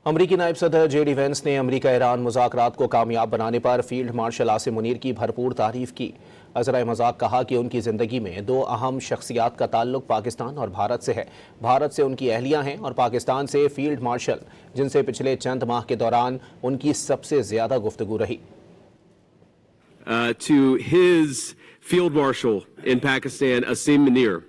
अमरीकी नायब सदर जेडी वेंस ने अमरीका ईरान मुज़ाकरात को कामयाब बनाने पर फील्ड मार्शल आसिम मुनीर की भरपूर तारीफ की। अज़राए मजाक कहा कि उनकी ज़िंदगी में दो अहम शख्सियात का ताल्लुक पाकिस्तान और भारत से है। भारत से उनकी अहलियाँ हैं और पाकिस्तान से फील्ड मार्शल, जिनसे पिछले चंद माह के दौरान उनकी सबसे ज़्यादा गुफ्तगू रही। To his field marshal in Pakistan, Asim Munir,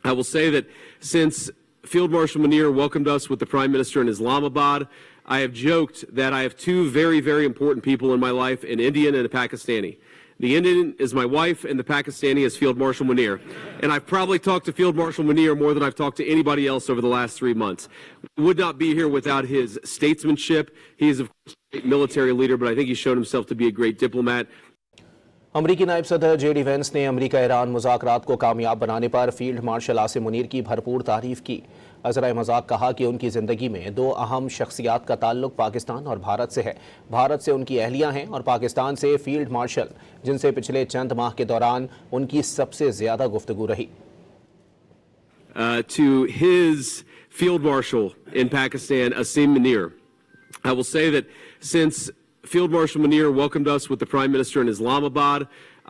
I will say that since Field Marshal Munir welcomed us with the Prime Minister in Islamabad, I have joked that I have two very, very important people in my life, an Indian and a Pakistani. The Indian is my wife, and the Pakistani is Field Marshal Munir. And I've probably talked to Field Marshal Munir more than I've talked to anybody else over the last 3 months. We would not be here without his statesmanship. He is, of course, a great military leader, but I think he's shown himself to be a great diplomat. अमरीकी नायब सदर JD Vance ने अमरीका Iran मुज़ाकरात को कामयाब बनाने पर field marshal Asim Munir की भरपूर तारीफ की। अज़राए मजाक कहा कि उनकी ज़िंदगी में दो अहम शख्सियात का ताल्लुक पाकिस्तान और भारत से है। भारत से उनकी अहलियाँ हैं और पाकिस्तान से फील्ड मार्शल, जिनसे पिछले चंद माह के दौरान उनकी सबसे ज़्यादा गुफ्तगू रही। To his field marshal in Pakistan, Asim Munir, I will say that since Field Marshal Munir welcomed us with the Prime Minister in Islamabad,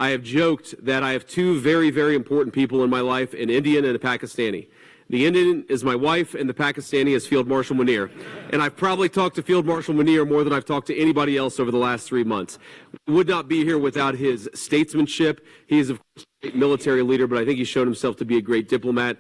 I have joked that I have two very, very important people in my life, an Indian and a Pakistani. The Indian is my wife, and the Pakistani is Field Marshal Munir. And I've probably talked to Field Marshal Munir more than I've talked to anybody else over the last 3 months. We would not be here without his statesmanship. He is, of course, a great military leader, but I think he's shown himself to be a great diplomat.